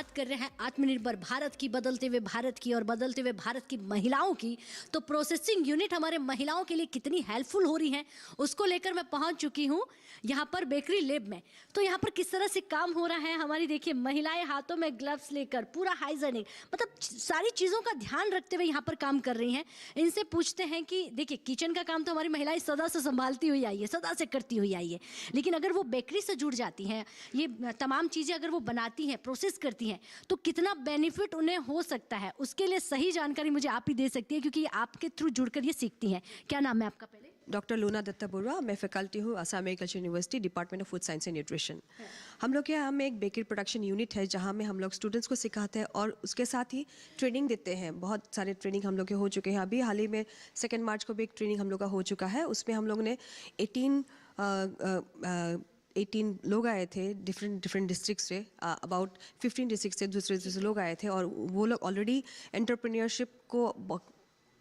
बात कर रहे हैं आत्मनिर्भर भारत की, बदलते हुए भारत की और बदलते हुए भारत की महिलाओं की, तो प्रोसेसिंग यूनिट हमारे महिलाओं के लिए कितनी हेल्पफुल हो रही हैं उसको लेकर मैं पहुंच चुकी हूं यहाँ पर बेकरी लैब में। तो यहाँ पर किस तरह से काम हो रहा है, हमारी देखिए महिलाएं हाथों में ग्लव्स लेकर पूरा हाइजेनिक, मतलब सारी चीज़ों का ध्यान रखते हुए यहाँ पर काम कर रही हैं। इनसे पूछते हैं कि देखिए किचन का काम तो हमारी महिलाएं सदा से संभालती हुई आई है, सदा से करती हुई आई है, लेकिन अगर वो बेकरी से जुड़ जाती हैं, ये तमाम चीज़ें अगर वो बनाती हैं, प्रोसेस करती हैं, तो कितना बेनिफिट उन्हें हो सकता है, उसके लिए सही जानकारी मुझे आप ही दे सकती है, क्योंकि आपके थ्रू जुड़कर ये सीखती हैं। क्या नाम है आपका? पहले डॉक्टर लोना दत्ता बरुआ, मैं फैकल्टी हूँ Assam agriculture university, department of food science and nutrition. हम लोग के यहाँ में एक बेकरी प्रोडक्शन यूनिट है जहाँ में हम लोग स्टूडेंट्स को सिखाते हैं और उसके साथ ही ट्रेनिंग देते हैं। बहुत सारे ट्रेनिंग हम लोग के हो चुके हैं। अभी हाल ही में 2 मार्च को भी एक ट्रेनिंग हम लोग का हो चुका है। उसमें हम लोग ने 18 लोग आए थे डिफरेंट डिस्ट्रिक्ट से, अबाउट 15 डिस्ट्रिक्ट से दूसरे लोग आए थे, और वो लोग ऑलरेडी एंटरप्रेन्योरशिप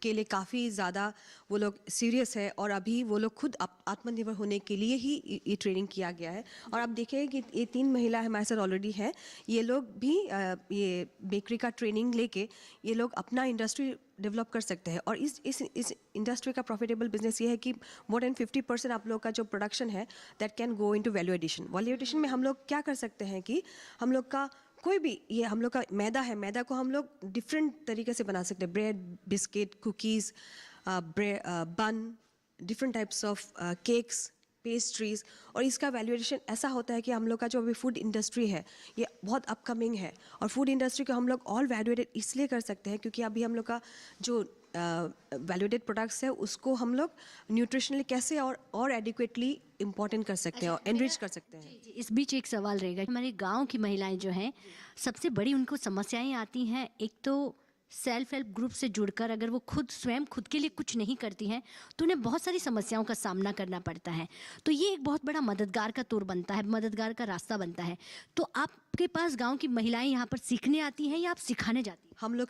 के लिए काफ़ी ज़्यादा वो लोग सीरियस है, और अभी वो लोग खुद आत्मनिर्भर होने के लिए ही ये ट्रेनिंग किया गया है। और आप देखिए कि ये 3 महिला हमारे साथ ऑलरेडी है। ये लोग भी ये बेकरी का ट्रेनिंग लेके ये लोग अपना इंडस्ट्री डेवलप कर सकते हैं। और इस इंडस्ट्री का प्रॉफिटेबल बिजनेस ये है कि मोर देन 50% आप लोग का जो प्रोडक्शन है that can go into value addition. Value addition में हम लोग क्या कर सकते हैं कि हम लोग का कोई भी, ये हम लोग का मैदा है, मैदा को हम लोग डिफरेंट तरीके से बना सकते हैं। ब्रेड, बिस्किट, कुकीज़, बन, different types of cakes, pastries. और इसका वैल्यूएशन ऐसा होता है कि हम लोग का जो अभी फूड इंडस्ट्री है ये बहुत अपकमिंग है, और फूड इंडस्ट्री को हम लोग और वैल्यूएटेड इसलिए कर सकते हैं क्योंकि अभी हम लोग का जो वैल्यूएटेड प्रोडक्ट्स है उसको हम लोग न्यूट्रिशनली कैसे और एडिक्वेटली इम्पोर्टेंट कर सकते हैं और एनरिच कर सकते हैं। जी, इस बीच एक सवाल रहेगा, हमारे गांव की महिलाएं जो हैं सबसे बड़ी उनको समस्याएं आती हैं। एक तो सेल्फ हेल्प ग्रुप से जुड़कर अगर वो स्वयं खुद के लिए कुछ नहीं करती हैं तो उन्हें बहुत सारी समस्याओं का सामना करना पड़ता है। तो ये एक बहुत बड़ा मददगार का तौर बनता है, मददगार का रास्ता बनता है। तो आपके पास गांव की महिलाएं यहाँ पर सीखने आती हैं या आप सिखाने जाती हैं? हम लोग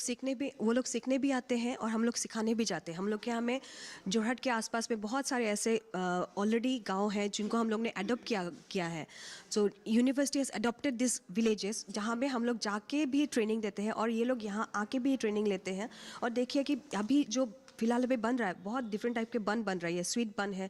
वो लोग सीखने भी आते हैं और हम लोग सिखाने भी जाते हैं। हम लोग के यहाँ में जोरहट के आसपास में बहुत सारे ऐसे ऑलरेडी गांव हैं जिनको हम लोग ने अडॉप्ट किया है। So university has adopted this villages जहाँ में हम लोग जाके भी ट्रेनिंग देते हैं और ये लोग यहाँ आके भी ट्रेनिंग लेते हैं। और देखिए कि अभी जो फिलहाल अभी बन रहा है, बहुत डिफरेंट टाइप के बन रही है। स्वीट बन है,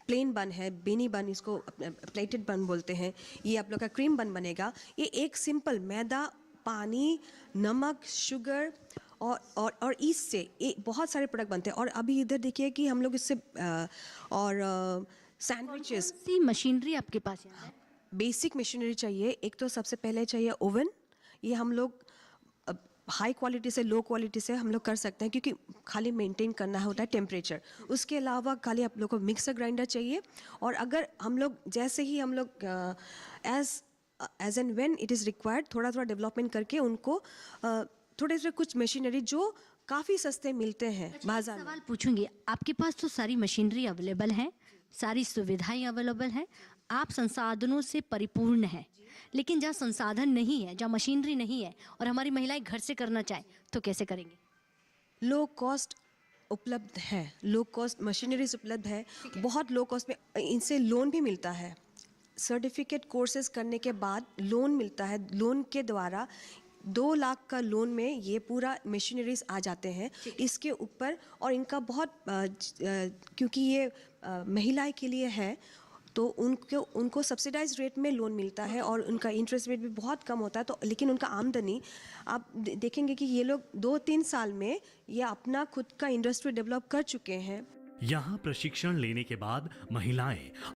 प्लेन बन है, बेनी बन, इसको प्लेटेड बन बोलते हैं। ये आप लोग का क्रीम बन बनेगा। ये एक सिंपल मैदा, पानी, नमक, शुगर और ईस्ट से ये बहुत सारे प्रोडक्ट बनते हैं। और अभी इधर देखिए कि हम लोग इससे और सैंडविचेस। सी मशीनरी आपके पास है? बेसिक मशीनरी चाहिए। एक तो सबसे पहले चाहिए ओवन। ये हम लोग हाई क्वालिटी से लो क्वालिटी से हम लोग कर सकते हैं क्योंकि खाली मेंटेन करना होता है टेम्परेचर। उसके अलावा खाली आप लोग को मिक्सर ग्राइंडर चाहिए। और अगर हम लोग जैसे ही हम लोग as and when it is required थोड़ा डेवलपमेंट करके उनको थोड़े से कुछ मशीनरी जो काफ़ी सस्ते मिलते हैं बाजार में। सवाल पूछूंगी, आपके पास तो सारी मशीनरी अवेलेबल है, सारी सुविधाएं अवेलेबल हैं, आप संसाधनों से परिपूर्ण हैं, लेकिन जहाँ संसाधन नहीं है, जहाँ मशीनरी नहीं है और हमारी महिलाएं घर से करना चाहें तो कैसे करेंगे? लो कॉस्ट उपलब्ध है, लो कॉस्ट मशीनरीज उपलब्ध है। बहुत लो कॉस्ट में इनसे लोन भी मिलता है। सर्टिफिकेट कोर्सेज करने के बाद लोन मिलता है। लोन के द्वारा 2 लाख का लोन में ये पूरा मशीनरीज आ जाते हैं इसके ऊपर। और इनका बहुत क्योंकि ये महिलाएं के लिए है तो उनको सब्सिडाइज रेट में लोन मिलता है और उनका इंटरेस्ट रेट भी बहुत कम होता है। तो लेकिन उनका आमदनी आप देखेंगे कि ये लोग 2-3 साल में ये अपना खुद का इंडस्ट्री डेवलप कर चुके हैं। यहाँ प्रशिक्षण लेने के बाद महिलाएं